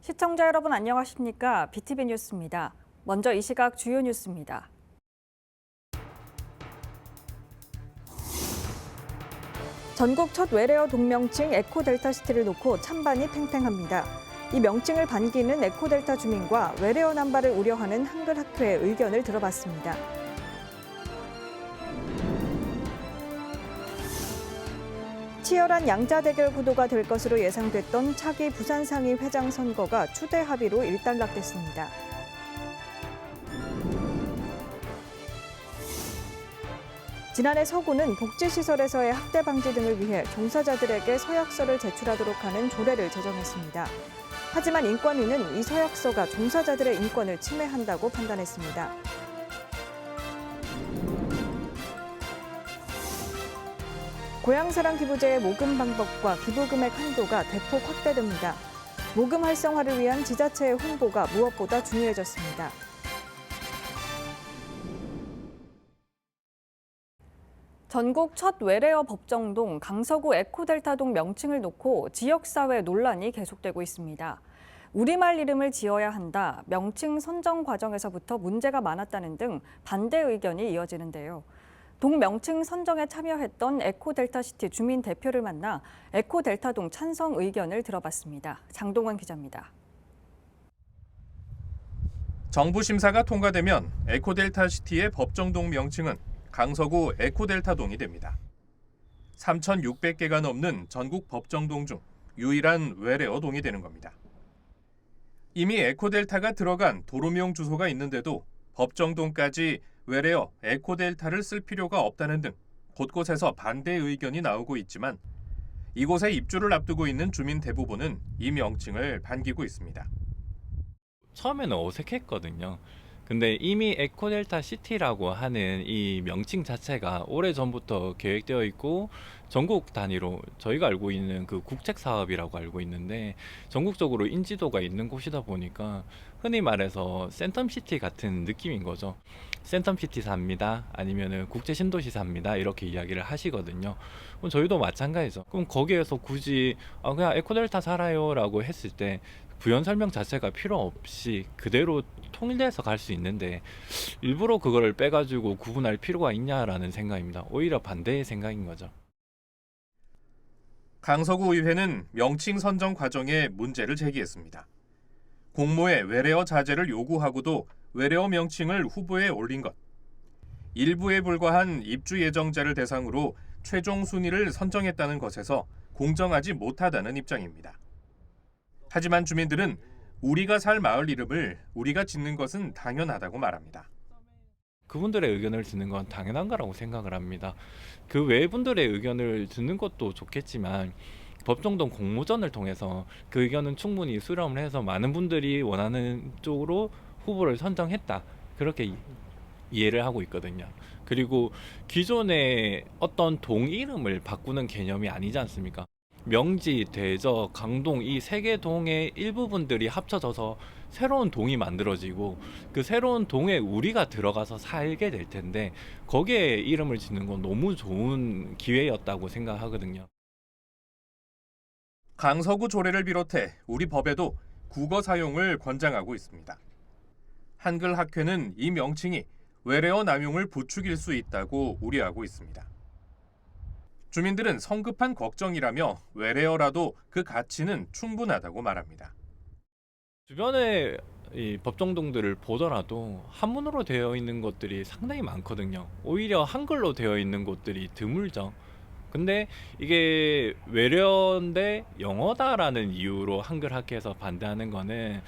시청자 여러분 안녕하십니까? BTV 뉴스입니다. 먼저 이 시각 주요 뉴스입니다. 전국 첫 외래어 동명칭 에코델타시티를 놓고 찬반이 팽팽합니다. 이 명칭을 반기는 에코델타 주민과 외래어 남발을 우려하는 한글학회의 의견을 들어봤습니다. 치열한 양자 대결 구도가 될 것으로 예상됐던 차기 부산상위 회장 선거가 추대 합의로 일단락됐습니다. 지난해 서구는 복지시설에서의 학대 방지 등을 위해 종사자들에게 서약서를 제출하도록 하는 조례를 제정했습니다. 하지만 인권위는 이 서약서가 종사자들의 인권을 침해한다고 판단했습니다. 고향사랑 기부제의 모금 방법과 기부 금액 한도가 대폭 확대됩니다. 모금 활성화를 위한 지자체의 홍보가 무엇보다 중요해졌습니다. 전국 첫 외래어 법정동 강서구 에코델타동 명칭을 놓고 지역사회 논란이 계속되고 있습니다. 우리말 이름을 지어야 한다, 명칭 선정 과정에서부터 문제가 많았다는 등 반대 의견이 이어지는데요. 동 명칭 선정에 참여했던 에코델타시티 주민 대표를 만나 에코델타동 찬성 의견을 들어봤습니다. 장동원 기자입니다. 정부 심사가 통과되면 에코델타시티의 법정동 명칭은 강서구 에코델타동이 됩니다. 3,600개가 넘는 전국 법정동 중 유일한 외래어 동이 되는 겁니다. 이미 에코델타가 들어간 도로명 주소가 있는데도 법정동까지 외래어 에코델타를 쓸 필요가 없다는 등 곳곳에서 반대 의견이 나오고 있지만 이곳에 입주를 앞두고 있는 주민 대부분은 이 명칭을 반기고 있습니다. 처음에는 어색했거든요. 근데 이미 에코델타 시티라고 하는 이 명칭 자체가 오래전부터 계획되어 있고 전국 단위로 저희가 알고 있는 그 국책 사업이라고 알고 있는데 전국적으로 인지도가 있는 곳이다 보니까 흔히 말해서 센텀시티 같은 느낌인 거죠. 센텀시티 삽니다. 아니면은 국제 신도시 삽니다. 이렇게 이야기를 하시거든요. 그럼 저희도 마찬가지죠. 그럼 거기에서 굳이 그냥 에코델타 살아요라고 했을 때 부연 설명 자체가 필요 없이 그대로 통일돼서 갈 수 있는데 일부러 그거를 빼가지고 구분할 필요가 있냐라는 생각입니다. 오히려 반대의 생각인 거죠. 강서구 의회는 명칭 선정 과정에 문제를 제기했습니다. 공모에 외래어 자제를 요구하고도 외래어 명칭을 후보에 올린 것, 일부에 불과한 입주 예정자를 대상으로 최종 순위를 선정했다는 것에서 공정하지 못하다는 입장입니다. 하지만 주민들은 우리가 살 마을 이름을 우리가 짓는 것은 당연하다고 말합니다. 그분들의 의견을 듣는 건 당연한 거라고 생각을 합니다. 그 외 분들의 의견을 듣는 것도 좋겠지만 법정동 공모전을 통해서 그 의견은 충분히 수렴을 해서 많은 분들이 원하는 쪽으로 후보를 선정했다. 그렇게 이해를 하고 있거든요. 그리고 기존의 어떤 동 이름을 바꾸는 개념이 아니지 않습니까? 명지, 대저, 강동 이 세 개 동의 일부분들이 합쳐져서 새로운 동이 만들어지고 그 새로운 동에 우리가 들어가서 살게 될 텐데 거기에 이름을 짓는 건 너무 좋은 기회였다고 생각하거든요. 강서구 조례를 비롯해 우리 법에도 국어 사용을 권장하고 있습니다. 한글학회는 이 명칭이 외래어 남용을 부추길 수 있다고 우려하고 있습니다. 주민들은 성급한 걱정이라며 외래어라도 그 가치는 충분하다고 말합니다. 주변에 이 법정동들을 보더라도 한문으로 되어 있는 것들이 상당히 많거든요. 오히려 한글로 되어 있는 곳들이 드물죠. 근데 이게 외래어인데 영어다라는 이유로 한글학회에서 반대하는 거는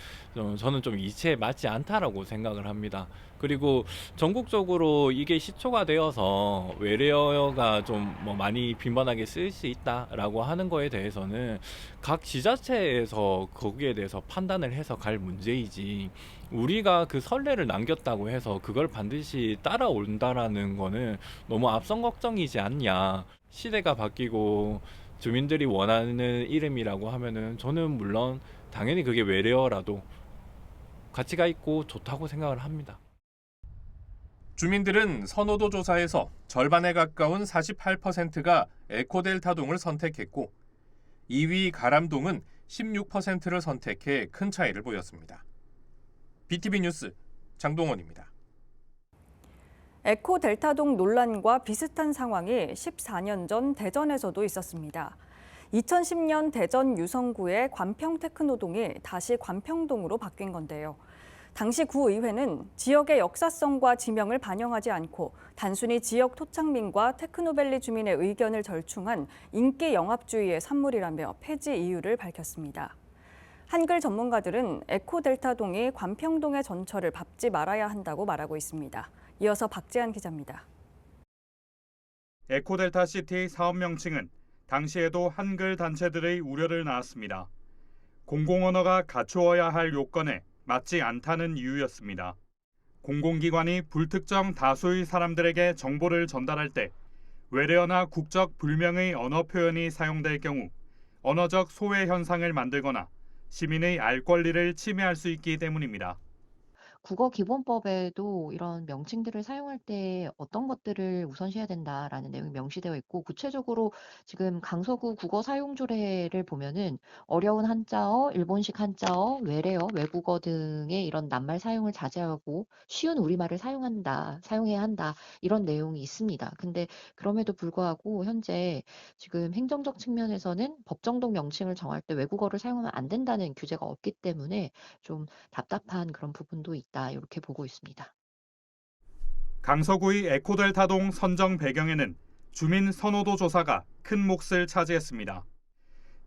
저는 좀 이치에 맞지 않다라고 생각을 합니다. 그리고 전국적으로 이게 시초가 되어서 외래어가 좀 뭐 많이 빈번하게 쓰일 수 있다라고 하는 거에 대해서는 각 지자체에서 거기에 대해서 판단을 해서 갈 문제이지 우리가 그 선례를 남겼다고 해서 그걸 반드시 따라온다라는 거는 너무 앞선 걱정이지 않냐. 시대가 바뀌고 주민들이 원하는 이름이라고 하면은 저는 물론 당연히 그게 외래어라도 가치가 있고 좋다고 생각을 합니다. 주민들은 선호도 조사에서 절반에 가까운 48%가 에코델타동을 선택했고 2위 가람동은 16%를 선택해 큰 차이를 보였습니다. BTV 뉴스 장동원입니다. 에코델타동 논란과 비슷한 상황이 14년 전 대전에서도 있었습니다. 2010년 대전 유성구의 관평테크노동이 다시 관평동으로 바뀐 건데요. 당시 구의회는 지역의 역사성과 지명을 반영하지 않고 단순히 지역 토착민과 테크노밸리 주민의 의견을 절충한 인기 영합주의의 산물이라며 폐지 이유를 밝혔습니다. 한글 전문가들은 에코델타동이 관평동의 전철을 밟지 말아야 한다고 말하고 있습니다. 이어서 박재한 기자입니다. 에코델타시티 사업 명칭은 당시에도 한글 단체들의 우려를 낳았습니다. 공공언어가 갖추어야 할 요건에 맞지 않다는 이유였습니다. 공공기관이 불특정 다수의 사람들에게 정보를 전달할 때 외래어나 국적 불명의 언어 표현이 사용될 경우 언어적 소외 현상을 만들거나 시민의 알 권리를 침해할 수 있기 때문입니다. 국어기본법에도 이런 명칭들을 사용할 때 어떤 것들을 우선시해야 된다라는 내용이 명시되어 있고, 구체적으로 지금 강서구 국어 사용조례를 보면은 어려운 한자어, 일본식 한자어, 외래어, 외국어 등의 이런 낱말 사용을 자제하고 쉬운 우리말을 사용해야 한다, 이런 내용이 있습니다. 근데 그럼에도 불구하고 현재 지금 행정적 측면에서는 법정동 명칭을 정할 때 외국어를 사용하면 안 된다는 규제가 없기 때문에 좀 답답한 그런 부분도 있다, 이렇게 보고 있습니다. 강서구의 에코델타동 선정 배경에는 주민 선호도 조사가 큰 몫을 차지했습니다.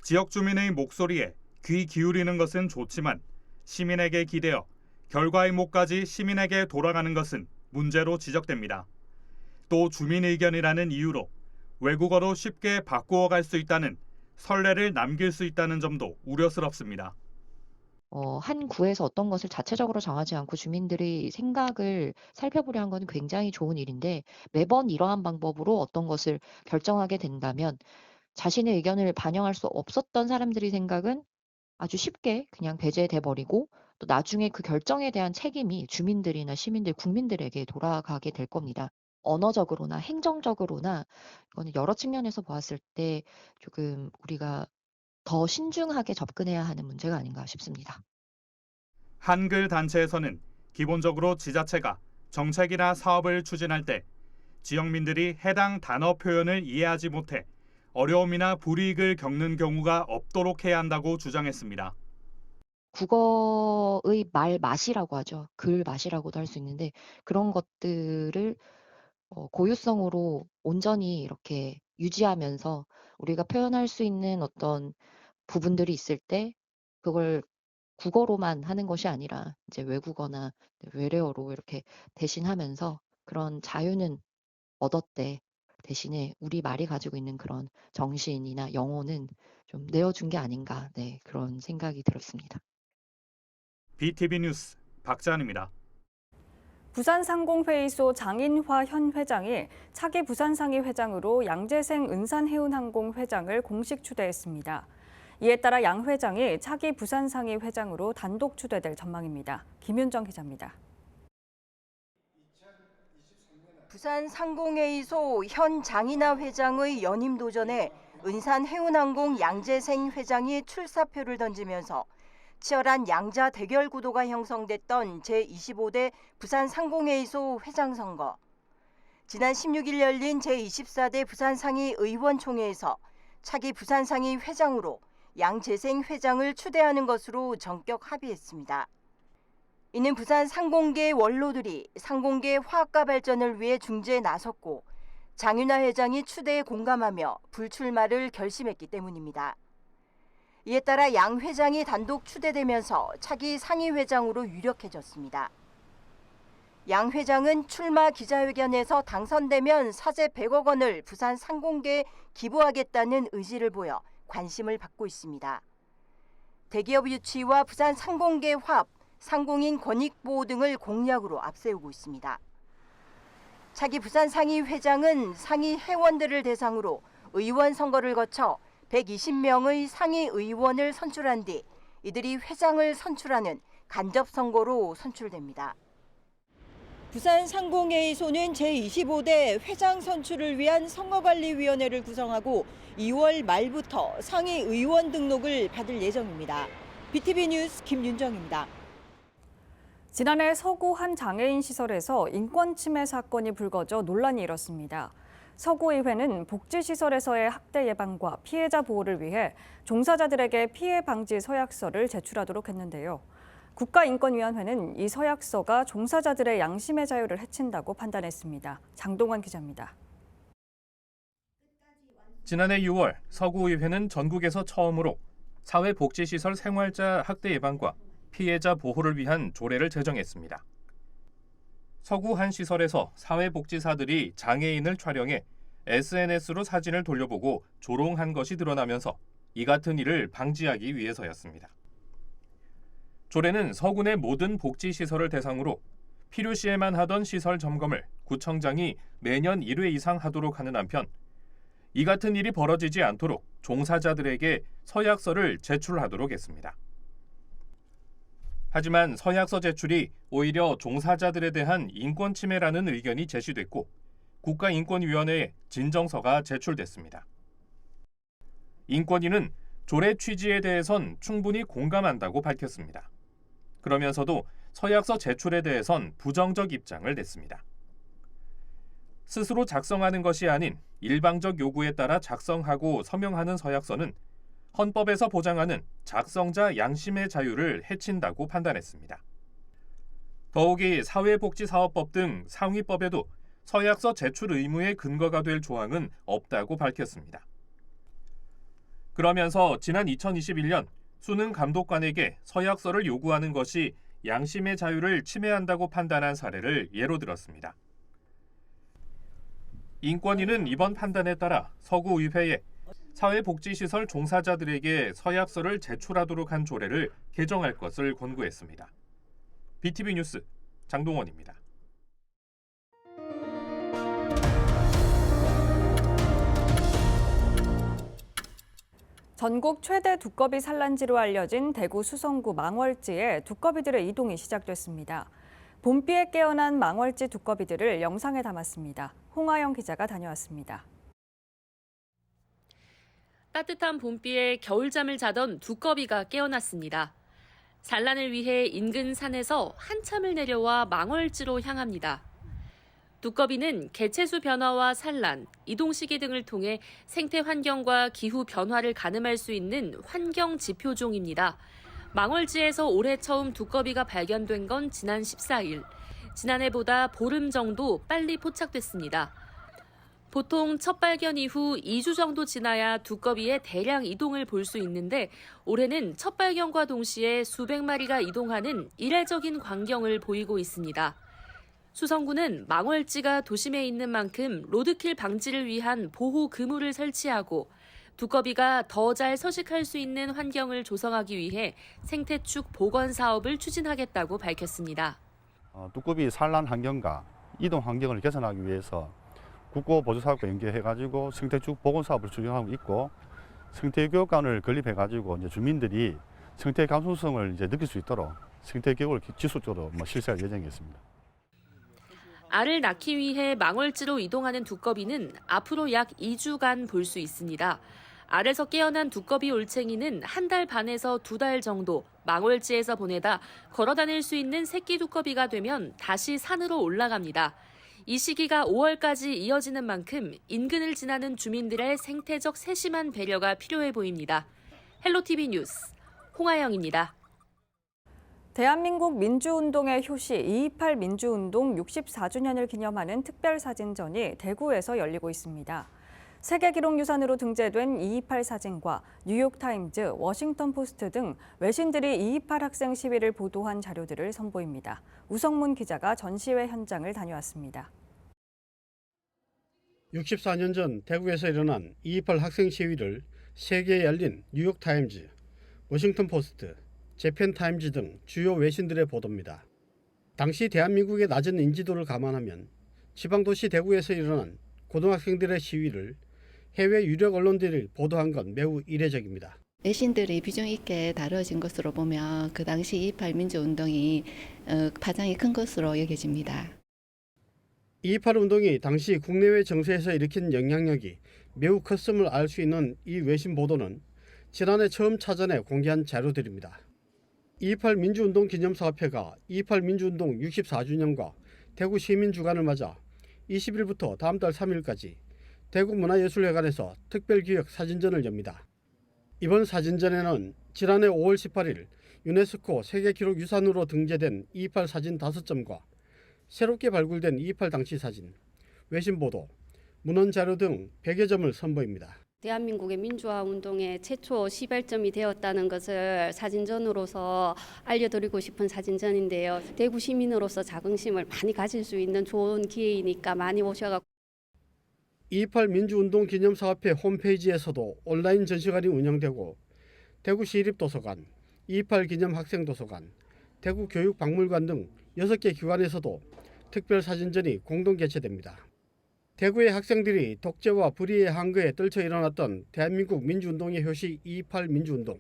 지역 주민의 목소리에 귀 기울이는 것은 좋지만 시민에게 기대어 결과의 목까지 시민에게 돌아가는 것은 문제로 지적됩니다. 또 주민 의견이라는 이유로 외국어로 쉽게 바꾸어 갈 수 있다는 선례를 남길 수 있다는 점도 우려스럽습니다. 한 구에서 어떤 것을 자체적으로 정하지 않고 주민들의 생각을 살펴보려 한 건 굉장히 좋은 일인데, 매번 이러한 방법으로 어떤 것을 결정하게 된다면 자신의 의견을 반영할 수 없었던 사람들의 생각은 아주 쉽게 그냥 배제돼 버리고, 또 나중에 그 결정에 대한 책임이 주민들이나 시민들, 국민들에게 돌아가게 될 겁니다. 언어적으로나 행정적으로나 이거는 여러 측면에서 보았을 때 조금 우리가 더 신중하게 접근해야 하는 문제가 아닌가 싶습니다. 한글 단체에서는 기본적으로 지자체가 정책이나 사업을 추진할 때 지역민들이 해당 단어 표현을 이해하지 못해 어려움이나 불이익을 겪는 경우가 없도록 해야 한다고 주장했습니다. 국어의 말 맛이라고 하죠. 글 맛이라고도 할 수 있는데, 그런 것들을 고유성으로 온전히 이렇게 유지하면서 우리가 표현할 수 있는 어떤 부분들이 있을 때 그걸 국어로만 하는 것이 아니라 이제 외국어나 외래어로 이렇게 대신하면서 그런 자유는 얻었대, 대신에 우리 말이 가지고 있는 그런 정신이나 영혼은 좀 내어준 게 아닌가, 네, 그런 생각이 들었습니다. BTV 뉴스 박재한입니다. 부산상공회의소 장인화 현 회장이 차기 부산상위 회장으로 양재생 은산해운항공 회장을 공식 추대했습니다. 이에 따라 양 회장이 차기 부산상위 회장으로 단독 추대될 전망입니다. 김윤정 기자입니다. 부산상공회의소 현 장인화 회장의 연임 도전에 은산해운항공 양재생 회장이 출사표를 던지면서 치열한 양자 대결 구도가 형성됐던 제25대 부산상공회의소 회장 선거. 지난 16일 열린 제24대 부산상위 의원총회에서 차기 부산상위 회장으로 양재생 회장을 추대하는 것으로 전격 합의했습니다. 이는 부산 상공계 원로들이 상공계 화학과 발전을 위해 중재에 나섰고 장윤화 회장이 추대에 공감하며 불출마를 결심했기 때문입니다. 이에 따라 양 회장이 단독 추대되면서 차기 상위 회장으로 유력해졌습니다. 양 회장은 출마 기자회견에서 당선되면 사재 100억 원을 부산 상공계에 기부하겠다는 의지를 보여 관심을 받고 있습니다. 대기업 유치와 부산 상공계 화합, 상공인 권익 보호 등을 공약으로 앞세우고 있습니다. 차기 부산 상위 회장은 상위 회원들을 대상으로 의원 선거를 거쳐 120명의 상위 의원을 선출한 뒤 이들이 회장을 선출하는 간접 선거로 선출됩니다. 부산 상공회의소는 제25대 회장 선출을 위한 선거관리위원회를 구성하고 2월 말부터 상위 의원 등록을 받을 예정입니다. BTV 뉴스 김윤정입니다. 지난해 서구 한 장애인 시설에서 인권 침해 사건이 불거져 논란이 일었습니다. 서구의회는 복지시설에서의 학대 예방과 피해자 보호를 위해 종사자들에게 피해 방지 서약서를 제출하도록 했는데요. 국가인권위원회는 이 서약서가 종사자들의 양심의 자유를 해친다고 판단했습니다. 장동원 기자입니다. 지난해 6월 서구의회는 전국에서 처음으로 사회복지시설 생활자 학대 예방과 피해자 보호를 위한 조례를 제정했습니다. 서구 한 시설에서 사회복지사들이 장애인을 촬영해 SNS로 사진을 돌려보고 조롱한 것이 드러나면서 이 같은 일을 방지하기 위해서였습니다. 조례는 서구 내 모든 복지시설을 대상으로 필요시에만 하던 시설 점검을 구청장이 매년 1회 이상 하도록 하는 한편 이 같은 일이 벌어지지 않도록 종사자들에게 서약서를 제출하도록 했습니다. 하지만 서약서 제출이 오히려 종사자들에 대한 인권 침해라는 의견이 제시됐고 국가인권위원회에 진정서가 제출됐습니다. 인권위는 조례 취지에 대해선 충분히 공감한다고 밝혔습니다. 그러면서도 서약서 제출에 대해선 부정적 입장을 냈습니다. 스스로 작성하는 것이 아닌 일방적 요구에 따라 작성하고 서명하는 서약서는 헌법에서 보장하는 작성자 양심의 자유를 해친다고 판단했습니다. 더욱이 사회복지사업법 등 상위법에도 서약서 제출 의무의 근거가 될 조항은 없다고 밝혔습니다. 그러면서 지난 2021년 수능 감독관에게 서약서를 요구하는 것이 양심의 자유를 침해한다고 판단한 사례를 예로 들었습니다. 인권위는 이번 판단에 따라 서구의회에 사회복지시설 종사자들에게 서약서를 제출하도록 한 조례를 개정할 것을 권고했습니다. BTV 뉴스 장동원입니다. 전국 최대 두꺼비 산란지로 알려진 대구 수성구 망월지에 두꺼비들의 이동이 시작됐습니다. 봄비에 깨어난 망월지 두꺼비들을 영상에 담았습니다. 홍아영 기자가 다녀왔습니다. 따뜻한 봄비에 겨울잠을 자던 두꺼비가 깨어났습니다. 산란을 위해 인근 산에서 한참을 내려와 망월지로 향합니다. 두꺼비는 개체수 변화와 산란, 이동 시기 등을 통해 생태 환경과 기후 변화를 가늠할 수 있는 환경 지표종입니다. 망월지에서 올해 처음 두꺼비가 발견된 건 지난 14일. 지난해보다 보름 정도 빨리 포착됐습니다. 보통 첫 발견 이후 2주 정도 지나야 두꺼비의 대량 이동을 볼 수 있는데 올해는 첫 발견과 동시에 수백 마리가 이동하는 이례적인 광경을 보이고 있습니다. 수성구는 망월지가 도심에 있는 만큼 로드킬 방지를 위한 보호 그물을 설치하고 두꺼비가 더 잘 서식할 수 있는 환경을 조성하기 위해 생태축 복원 사업을 추진하겠다고 밝혔습니다. 두꺼비 산란 환경과 이동 환경을 개선하기 위해서 국고보조사업과 연계해가지고 생태축 복원 사업을 추진하고 있고 생태교육관을 건립해가지고 이제 주민들이 생태 감수성을 이제 느낄 수 있도록 생태교육을 지속적으로 실시할 예정이었습니다. 알을 낳기 위해 망월지로 이동하는 두꺼비는 앞으로 약 2주간 볼 수 있습니다. 알에서 깨어난 두꺼비 올챙이는 한 달 반에서 2달 정도 망월지에서 보내다 걸어 다닐 수 있는 새끼 두꺼비가 되면 다시 산으로 올라갑니다. 이 시기가 5월까지 이어지는 만큼 인근을 지나는 주민들의 생태적 세심한 배려가 필요해 보입니다. 헬로티비 뉴스 홍아영입니다. 대한민국 민주운동의 효시 2.28 민주운동 64주년을 기념하는 특별사진전이 대구에서 열리고 있습니다. 세계기록유산으로 등재된 2.28 사진과 뉴욕타임즈, 워싱턴포스트 등 외신들이 2.28 학생 시위를 보도한 자료들을 선보입니다. 우성문 기자가 전시회 현장을 다녀왔습니다. 64년 전 대구에서 일어난 2.28 학생 시위를 세계에 열린 뉴욕타임즈, 워싱턴포스트, 재팬타임즈 등 주요 외신들의 보도입니다. 당시 대한민국의 낮은 인지도를 감안하면 지방도시 대구에서 일어난 고등학생들의 시위를 해외 유력 언론들이 보도한 건 매우 이례적입니다. 외신들이 비중 있게 다뤄진 것으로 보면 그 당시 2.28 민주운동이 파장이 큰 것으로 여겨집니다. 2.28 운동이 당시 국내외 정세에서 일으킨 영향력이 매우 컸음을 알 수 있는 이 외신 보도는 지난해 처음 차전에 공개한 자료들입니다. 2.28 민주운동 기념사업회가 2.28 민주운동 64주년과 대구 시민주간을 맞아 20일부터 다음 달 3일까지 대구문화예술회관에서 특별기획 사진전을 엽니다. 이번 사진전에는 지난해 5월 18일 유네스코 세계기록유산으로 등재된 2.28 사진 5점과 새롭게 발굴된 2.28 당시 사진, 외신보도, 문헌자료 등 100여 점을 선보입니다. 대한민국의 민주화 운동의 최초 시발점이 되었다는 것을 사진전으로서 알려드리고 싶은 사진전인데요. 대구 시민으로서 자긍심을 많이 가질 수 있는 좋은 기회이니까 많이 오셔서 2.28 민주운동 기념사업회 홈페이지에서도 온라인 전시관이 운영되고 대구시립도서관, 2.28 기념 학생도서관, 대구교육박물관 등 6개 기관에서도 특별 사진전이 공동 개최됩니다. 대구의 학생들이 독재와 불의의 한거에 떨쳐 일어났던 대한민국 민주운동의 효시 2.28 민주운동.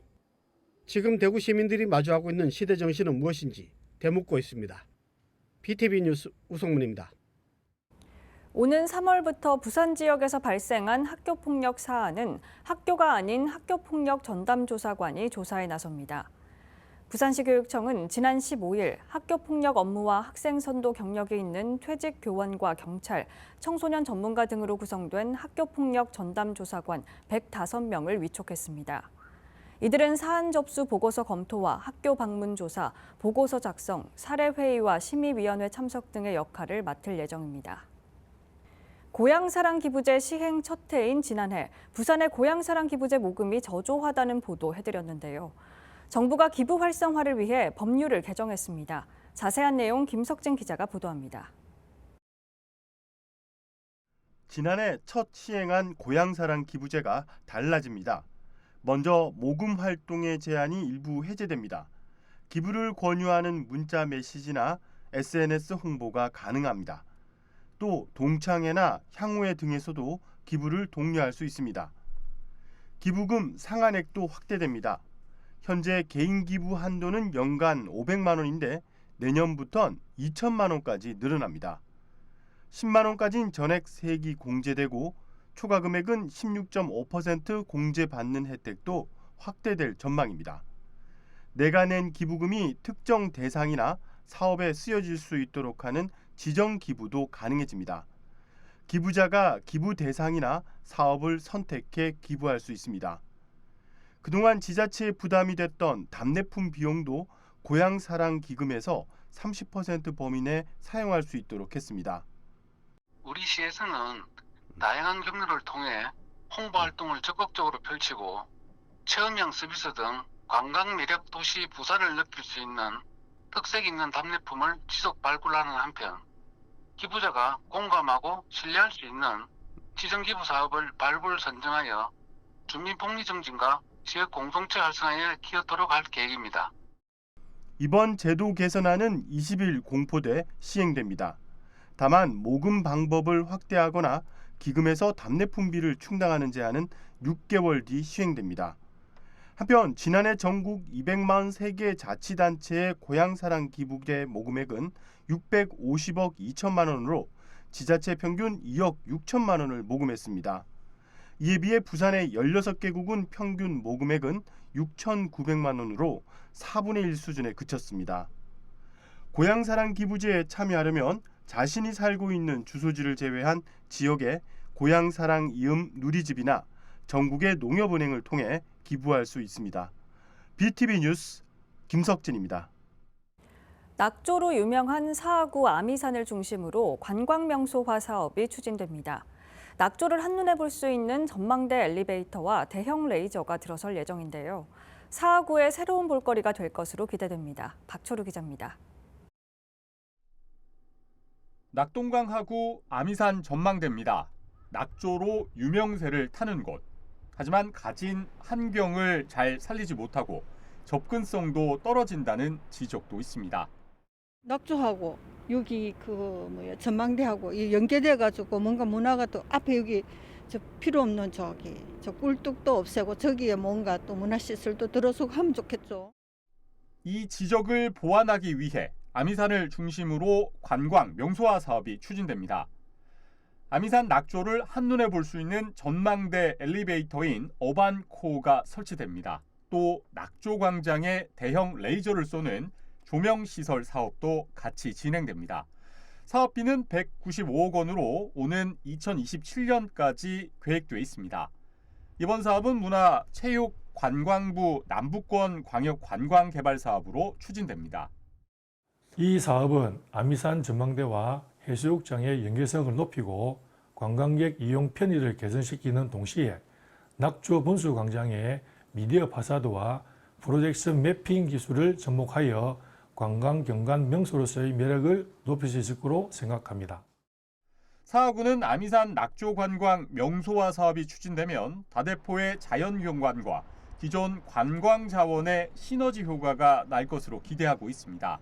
지금 대구 시민들이 마주하고 있는 시대 정신은 무엇인지 되묻고 있습니다. BTV 뉴스 우성문입니다. 오는 3월부터 부산 지역에서 발생한 학교폭력 사안은 학교가 아닌 학교폭력 전담조사관이 조사에 나섭니다. 부산시 교육청은 지난 15일 학교폭력 업무와 학생 선도 경력이 있는 퇴직 교원과 경찰, 청소년 전문가 등으로 구성된 학교폭력 전담조사관 105명을 위촉했습니다. 이들은 사안 접수 보고서 검토와 학교 방문 조사, 보고서 작성, 사례회의와 심의위원회 참석 등의 역할을 맡을 예정입니다. 고향사랑 기부제 시행 첫 해인 지난해 부산의 고향사랑 기부제 모금이 저조하다는 보도 해드렸는데요. 정부가 기부 활성화를 위해 법률을 개정했습니다. 자세한 내용 김석진 기자가 보도합니다. 지난해 첫 시행한 고향사랑 기부제가 달라집니다. 먼저 모금 활동의 제한이 일부 해제됩니다. 기부를 권유하는 문자 메시지나 SNS 홍보가 가능합니다. 또 동창회나 향후회 등에서도 기부를 독려할 수 있습니다. 기부금 상한액도 확대됩니다. 현재 개인 기부 한도는 연간 500만 원인데 내년부턴 2천만 원까지 늘어납니다. 10만 원까지는 전액 세액이 공제되고 초과 금액은 16.5% 공제받는 혜택도 확대될 전망입니다. 내가 낸 기부금이 특정 대상이나 사업에 쓰여질 수 있도록 하는 지정 기부도 가능해집니다. 기부자가 기부 대상이나 사업을 선택해 기부할 수 있습니다. 그동안 지자체에 부담이 됐던 답례품 비용도 고향사랑 기금에서 30% 범위 내 사용할 수 있도록 했습니다. 우리 시에서는 다양한 경로를 통해 홍보 활동을 적극적으로 펼치고 체험형 서비스 등 관광 매력 도시 부산을 느낄 수 있는 특색 있는 답례품을 지속 발굴하는 한편 기부자가 공감하고 신뢰할 수 있는 지정 기부 사업을 발굴 선정하여 주민 복리 증진과 지역 공동체 활성화에 기여토록 할 계획입니다. 이번 제도 개선안은 20일 공포돼 시행됩니다. 다만 모금 방법을 확대하거나 기금에서 답례품비를 충당하는 제한은 6개월 뒤 시행됩니다. 한편 지난해 전국 243개 자치단체의 고향사랑 기부제 모금액은 650억 2천만 원으로 지자체 평균 2억 6천만 원을 모금했습니다. 이에 비해 부산의 16개국은 평균 모금액은 6,900만 원으로 4분의 1 수준에 그쳤습니다. 고향사랑 기부제에 참여하려면 자신이 살고 있는 주소지를 제외한 지역의 고향사랑 이음 누리집이나 전국의 농협은행을 통해 기부할 수 있습니다. BTV 뉴스 김석진입니다. 낙조로 유명한 사하구 아미산을 중심으로 관광명소화 사업이 추진됩니다. 낙조를 한눈에 볼 수 있는 전망대 엘리베이터와 대형 레이저가 들어설 예정인데요. 사하구의 새로운 볼거리가 될 것으로 기대됩니다. 박초루 기자입니다. 낙동강 하구 아미산 전망대입니다. 낙조로 유명세를 타는 곳. 하지만 가진 환경을 잘 살리지 못하고 접근성도 떨어진다는 지적도 있습니다. 낙조하고 여기 전망대하고 연계돼 가지고 뭔가 문화가 또 앞에 여기 저 필요 없는 저 꿀뚝도 없애고 저기에 뭔가 또 문화시설도 들어서고 하면 좋겠죠. 이 지적을 보완하기 위해 아미산을 중심으로 관광 명소화 사업이 추진됩니다. 아미산 낙조를 한눈에 볼 수 있는 전망대 엘리베이터인 어반코어가 설치됩니다. 또 낙조 광장에 대형 레이저를 쏘는 조명 시설 사업도 같이 진행됩니다. 사업비는 195억 원으로 오는 2027년까지 계획돼 있습니다. 이번 사업은 문화, 체육, 관광부 남부권 광역 관광 개발 사업으로 추진됩니다. 이 사업은 아미산 전망대와 해수욕장의 연계성을 높이고 관광객 이용 편의를 개선시키는 동시에 낙조 분수 광장의 미디어 파사드와 프로젝션 매핑 기술을 접목하여 관광 경관 명소로서의 매력을 높일 수 있을 거로 생각합니다. 사하구는 아미산 낙조 관광 명소화 사업이 추진되면 다대포의 자연경관과 기존 관광 자원의 시너지 효과가 날 것으로 기대하고 있습니다.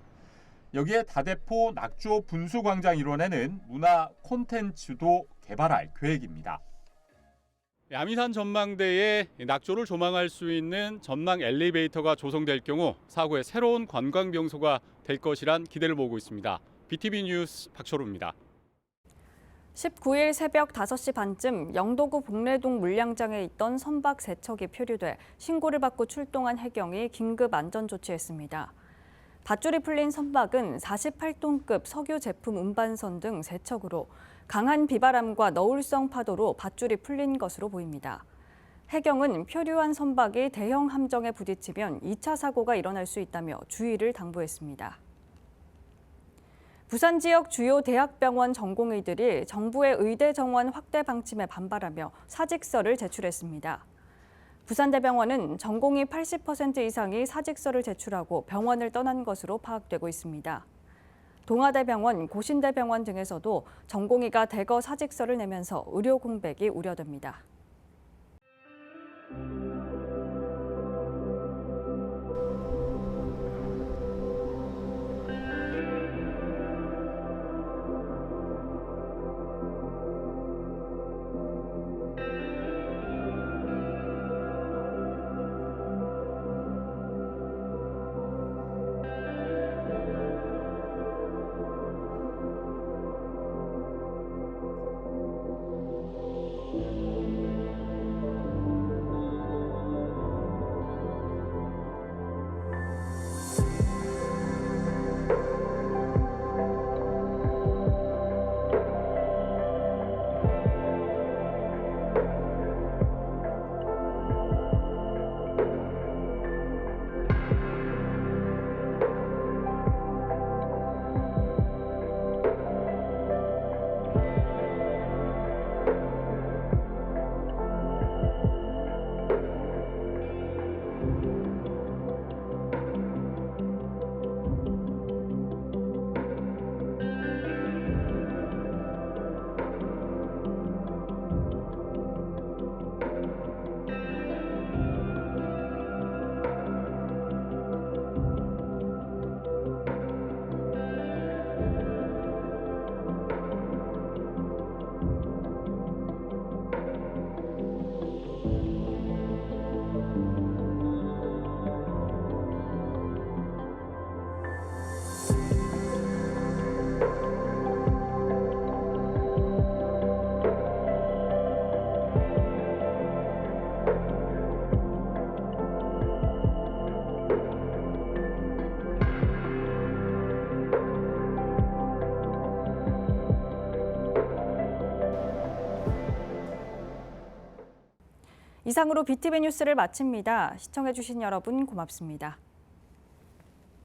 여기에 다대포 낙조 분수광장 일원에는 문화 콘텐츠도 개발할 계획입니다. 아미산 전망대에 낙조를 조망할 수 있는 전망 엘리베이터가 조성될 경우 사하구의 새로운 관광 명소가 될 것이란 기대를 모으고 있습니다. BTV 뉴스 박철우입니다. 19일 새벽 5시 반쯤 영도구 복례동 물량장에 있던 선박 세척이 표류돼 신고를 받고 출동한 해경이 긴급 안전조치했습니다. 밧줄이 풀린 선박은 48톤급 석유 제품 운반선 등 세척으로 강한 비바람과 너울성 파도로 밧줄이 풀린 것으로 보입니다. 해경은 표류한 선박이 대형 함정에 부딪히면 2차 사고가 일어날 수 있다며 주의를 당부했습니다. 부산 지역 주요 대학병원 전공의들이 정부의 의대 정원 확대 방침에 반발하며 사직서를 제출했습니다. 부산대병원은 전공의 80% 이상이 사직서를 제출하고 병원을 떠난 것으로 파악되고 있습니다. 동아대병원, 고신대병원 등에서도 전공의가 대거 사직서를 내면서 의료 공백이 우려됩니다. 이상으로 BTV 뉴스를 마칩니다. 시청해주신 여러분 고맙습니다.